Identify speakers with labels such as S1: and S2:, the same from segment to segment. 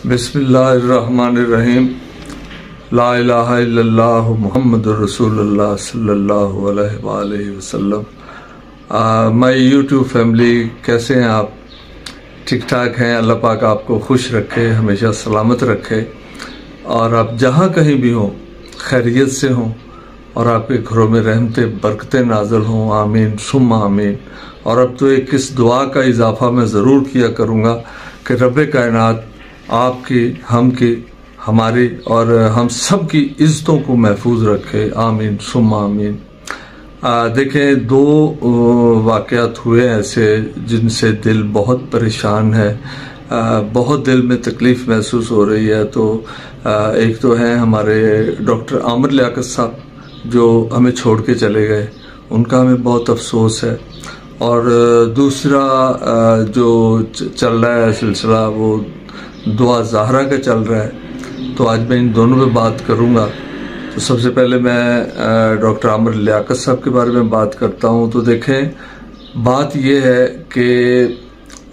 S1: बिस्मिल्लाहिर्रहमानिर्रहीम। ला इलाहा इल्लल्लाह मुहम्मदुर रसूलुल्लाह सल्लल्लाहु अलैहि वसल्लम। माय यूट्यूब फैमिली, कैसे हैं आप? ठीक ठाक हैं? अल्लाह पाक आपको खुश रखे, हमेशा सलामत रखे और आप जहाँ कहीं भी हों खैरियत से हों और आपके घरों में रहमतें बरकतें नाज़िल हों। आमीन सुम्मा आमीन। और अब तो एक इस दुआ का इजाफा मैं ज़रूर किया करूँगा कि रब्बे कायनात आपकी, हम की, हमारी और हम सब की इज़्ज़तों को महफूज रखे। आमीन सुम्मा आमीन। देखें, दो वाक़यात हुए ऐसे जिनसे दिल बहुत परेशान है, बहुत दिल में तकलीफ़ महसूस हो रही है। तो एक तो है हमारे डॉक्टर आमिर लियाकत साहब जो हमें छोड़ के चले गए, उनका हमें बहुत अफसोस है। और दूसरा जो चल रहा है सिलसिला वो दुआ ज़हरा का चल रहा है। तो आज मैं इन दोनों पे बात करूँगा। तो सबसे पहले मैं डॉक्टर आमिर लियाकत साहब के बारे में बात करता हूँ। तो देखें, बात यह है कि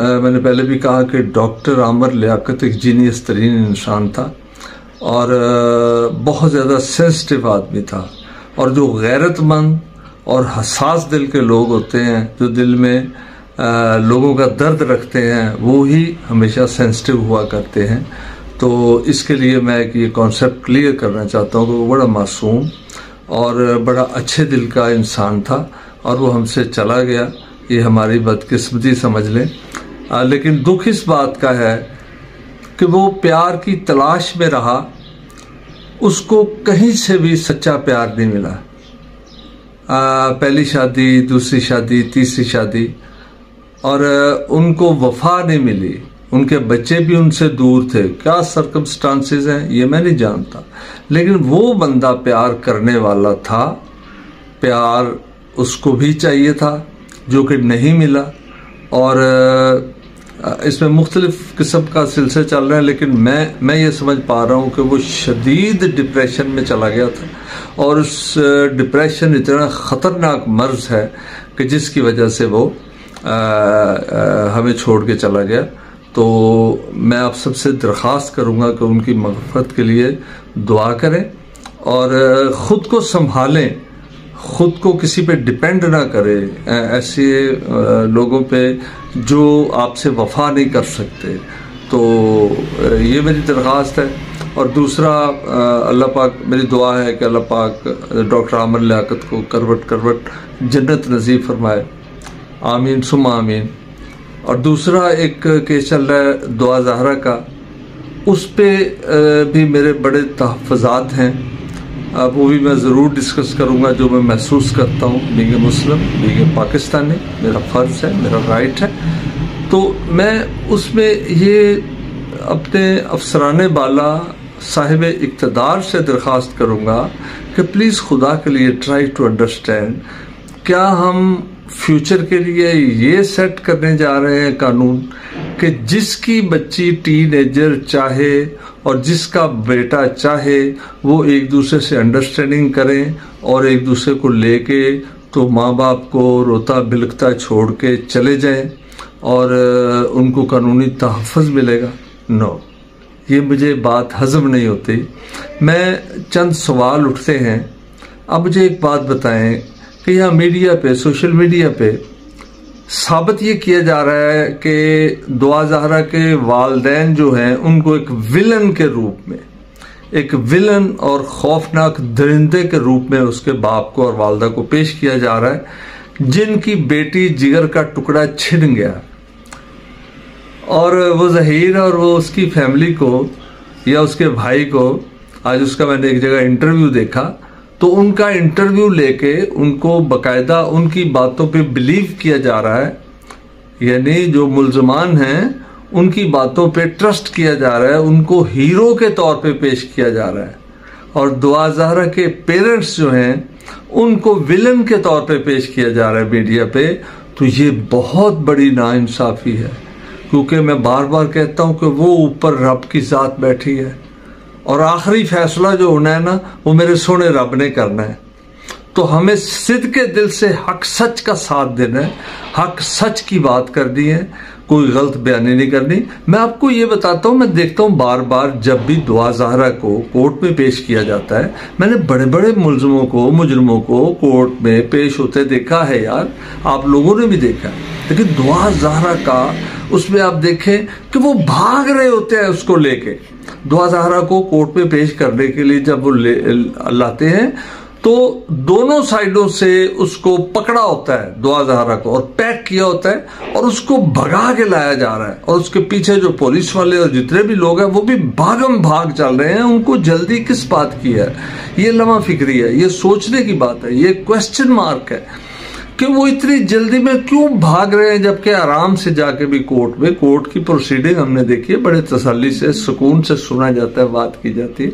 S1: मैंने पहले भी कहा कि डॉक्टर आमिर लियाकत एक जीनियस तरीन इंसान था और बहुत ज़्यादा सेंसिटिव आदमी था। और जो गैरतमंद और हसास दिल के लोग होते हैं, जो दिल में लोगों का दर्द रखते हैं, वो ही हमेशा सेंसिटिव हुआ करते हैं। तो इसके लिए मैं ये कॉन्सेप्ट क्लियर करना चाहता हूँ कि वो बड़ा मासूम और बड़ा अच्छे दिल का इंसान था और वो हमसे चला गया। ये हमारी बदकिस्मती समझ लें। लेकिन दुख इस बात का है कि वो प्यार की तलाश में रहा, उसको कहीं से भी सच्चा प्यार नहीं मिला। पहली शादी, दूसरी शादी, तीसरी शादी, और उनको वफा नहीं मिली। उनके बच्चे भी उनसे दूर थे। क्या सर्कमस्टांसेस हैं ये मैं नहीं जानता, लेकिन वो बंदा प्यार करने वाला था, प्यार उसको भी चाहिए था जो कि नहीं मिला। और इसमें मुख्तलिफ किस्म का सिलसिला चल रहा है, लेकिन मैं ये समझ पा रहा हूँ कि वो शदीद डिप्रेशन में चला गया था और उस डिप्रेशन इतना ख़तरनाक मर्ज़ है कि जिसकी वजह से वो हमें छोड़ के चला गया। तो मैं आप सबसे दरख्वास्त करूँगा कि उनकी मग़फ़िरत के लिए दुआ करें और ख़ुद को संभालें, ख़ुद को किसी पे डिपेंड ना करें, ऐसे लोगों पे जो आपसे वफा नहीं कर सकते। तो ये मेरी दरख्वास्त है। और दूसरा, अल्लाह पाक, मेरी दुआ है कि अल्लाह पाक डॉक्टर आमिर लियाकत को करवट करवट जन्नत नसीब फरमाए। आमीन सुम्मा आमीन। और दूसरा एक केस चल रहा है दुआ ज़हरा का, उस पे भी मेरे बड़े तहफ़्फ़ुज़ात हैं। वो भी मैं ज़रूर डिस्कस करूँगा, जो मैं महसूस करता हूँ बीइंग मुस्लिम, बीइंग पाकिस्तानी, मेरा फ़र्ज़ है, मेरा राइट है। तो मैं उसमें ये अपने अफसराने बाला साहिब इक़्तिदार से दरख्वास्त करूँगा कि प्लीज़ खुदा के लिए ट्राई टू अंडरस्टैंड, क्या हम फ्यूचर के लिए ये सेट करने जा रहे हैं कानून कि जिसकी बच्ची टीनेजर चाहे और जिसका बेटा चाहे वो एक दूसरे से अंडरस्टैंडिंग करें और एक दूसरे को लेके तो माँ बाप को रोता बिलखता छोड़ के चले जाएं और उनको कानूनी तहफ़्फ़ुज़ मिलेगा? नो, ये मुझे बात हज़म नहीं होती। मैं चंद सवाल उठते हैं। अब मुझे एक बात बताएं कि यहाँ मीडिया पे, सोशल मीडिया पे साबित ये किया जा रहा है कि दुआ ज़हरा के वालिदैन जो हैं उनको एक विलन के रूप में, एक विलन और खौफनाक दरिंदे के रूप में उसके बाप को और वालदा को पेश किया जा रहा है, जिनकी बेटी जिगर का टुकड़ा छिन गया। और वो ज़हीर और वो उसकी फैमिली को या उसके भाई को, आज उसका मैंने एक जगह इंटरव्यू देखा, तो उनका इंटरव्यू लेके उनको बकायदा उनकी बातों पे बिलीव किया जा रहा है, यानी जो मुल्ज़मान हैं उनकी बातों पे ट्रस्ट किया जा रहा है, उनको हीरो के तौर पे पेश किया जा रहा है। और दुआ ज़हरा के पेरेंट्स जो हैं उनको विलन के तौर पे पेश किया जा रहा है मीडिया पे। तो ये बहुत बड़ी नाइंसाफ़ी है, क्योंकि मैं बार बार कहता हूँ कि वो ऊपर रब की ज़ात बैठी है और आखिरी फैसला जो होना है ना, वो मेरे सोने रब ने करना है। तो हमें सिद्क़ के दिल से हक सच का साथ देना है, हक सच की बात करनी है। कोई गलत बयानी नहीं करनी। मैं आपको ये बताता हूँ, मैं देखता हूँ बार बार जब भी दुआ ज़हरा को कोर्ट में पेश किया जाता है, मैंने बड़े बड़े मुजरिमों को कोर्ट में पेश होते देखा है यार, आप लोगों ने भी देखा है। लेकिन दुआ ज़हरा का उसमें आप देखें कि वो भाग रहे होते हैं उसको लेके। दुआ ज़हरा को कोर्ट में पेश करने के लिए जब वो लाते हैं तो दोनों साइडों से उसको पकड़ा होता है दुआ ज़हरा को और पैक किया होता है और उसको भगा के लाया जा रहा है, और उसके पीछे जो पुलिस वाले और जितने भी लोग हैं वो भी भागम भाग चल रहे हैं। उनको जल्दी किस बात की है? ये लम्हा फिक्री है, ये सोचने की बात है, ये क्वेश्चन मार्क है कि वो इतनी जल्दी में क्यों भाग रहे हैं, जबकि आराम से जाके भी कोर्ट की प्रोसीडिंग हमने देखी है, बड़े तसल्ली से सुकून से सुना जाता है, बात की जाती है।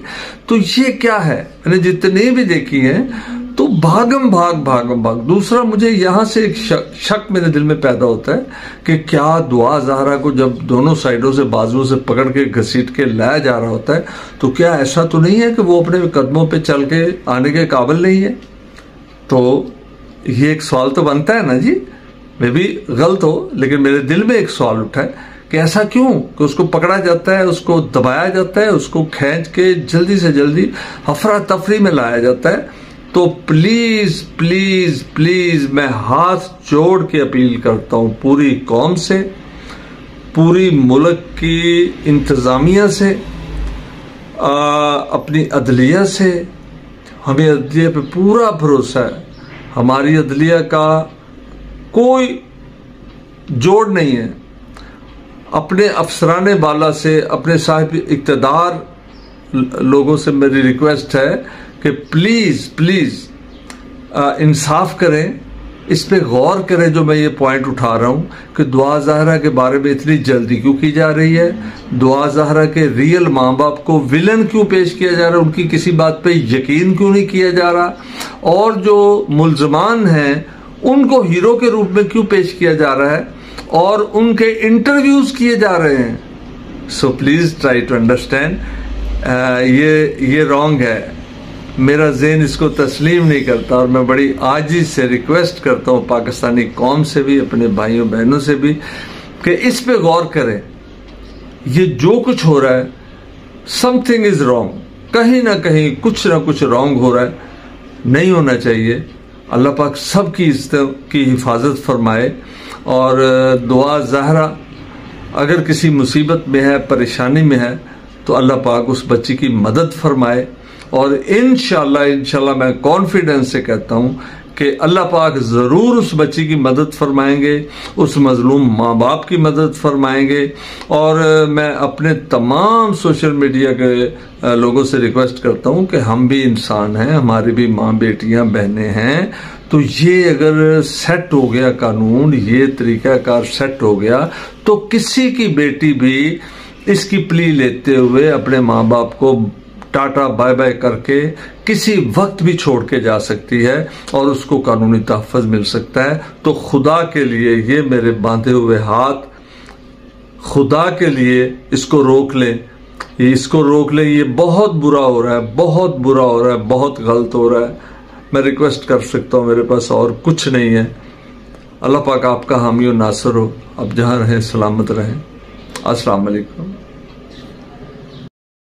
S1: तो ये क्या है, मैंने जितनी भी देखी है तो भागम भाग। दूसरा, मुझे यहां से एक शक मेरे दिल में पैदा होता है कि क्या दुआ ज़हरा को जब दोनों साइडों से बाजुओं से पकड़ के घसीट के लाया जा रहा होता है तो क्या ऐसा तो नहीं है कि वो अपने कदमों पे चल के आने के काबिल नहीं है? तो ये एक सवाल तो बनता है ना जी, मैं भी गलत हो, लेकिन मेरे दिल में एक सवाल उठा है कि ऐसा क्यों कि उसको पकड़ा जाता है, उसको दबाया जाता है, उसको खींच के जल्दी से जल्दी अफरा तफरी में लाया जाता है। तो प्लीज प्लीज प्लीज मैं हाथ जोड़ के अपील करता हूं पूरी कौम से, पूरी मुल्क की इंतजामिया से, अपनी अदलिया से। हमें अदलिया पे पूरा भरोसा है, हमारी अदलिया का कोई जोड़ नहीं है। अपने अफसराने बाला से, अपने साहिब इक़्तिदार लोगों से मेरी रिक्वेस्ट है कि प्लीज इंसाफ करें, इस पे गौर करें। जो मैं ये पॉइंट उठा रहा हूं कि दुआ ज़हरा के बारे में इतनी जल्दी क्यों की जा रही है, दुआ ज़हरा के रियल माँ बाप को विलन क्यों पेश किया जा रहा है, उनकी किसी बात पे यकीन क्यों नहीं किया जा रहा, और जो मुल्ज़मान हैं उनको हीरो के रूप में क्यों पेश किया जा रहा है और उनके इंटरव्यूज किए जा रहे हैं। So please try to understand, ये रॉन्ग है। मेरा ज़हन इसको तस्लीम नहीं करता, और मैं बड़ी आजिज़ से रिक्वेस्ट करता हूँ पाकिस्तानी कौम से भी, अपने भाइयों बहनों से भी, कि इस पे गौर करें। ये जो कुछ हो रहा है, समथिंग इज रॉन्ग, कहीं ना कहीं कुछ ना कुछ रॉन्ग हो रहा है, नहीं होना चाहिए। अल्लाह पाक सबकी इज्जत की हिफाजत फरमाए। और दुआ ज़हरा अगर किसी मुसीबत में है, परेशानी में है, तो अल्लाह पाक उस बच्ची की मदद फरमाए। और इंशाल्लाह मैं कॉन्फिडेंस से कहता हूँ कि अल्लाह पाक ज़रूर उस बच्ची की मदद फरमाएंगे, उस मजलूम माँ बाप की मदद फरमाएंगे। और मैं अपने तमाम सोशल मीडिया के लोगों से रिक्वेस्ट करता हूँ कि हम भी इंसान हैं, हमारी भी माँ बेटियाँ बहनें हैं। तो ये अगर सेट हो गया कानून, ये तरीक़ाकार सेट हो गया, तो किसी की बेटी भी इसकी प्ली लेते हुए अपने माँ बाप को टाटा बाय बाय करके किसी वक्त भी छोड़ के जा सकती है और उसको कानूनी तहफ़्फ़ुज़ मिल सकता है। तो खुदा के लिए ये मेरे बांधे हुए हाथ, खुदा के लिए इसको रोक लें, ये बहुत बुरा हो रहा है, बहुत बुरा हो रहा है, बहुत गलत हो रहा है। मैं रिक्वेस्ट कर सकता हूँ, मेरे पास और कुछ नहीं है। अल्लाह पाक आपका हामी और नासर हो, अब जहाँ रहें सलामत रहें। अस्सलाम वालेकुम।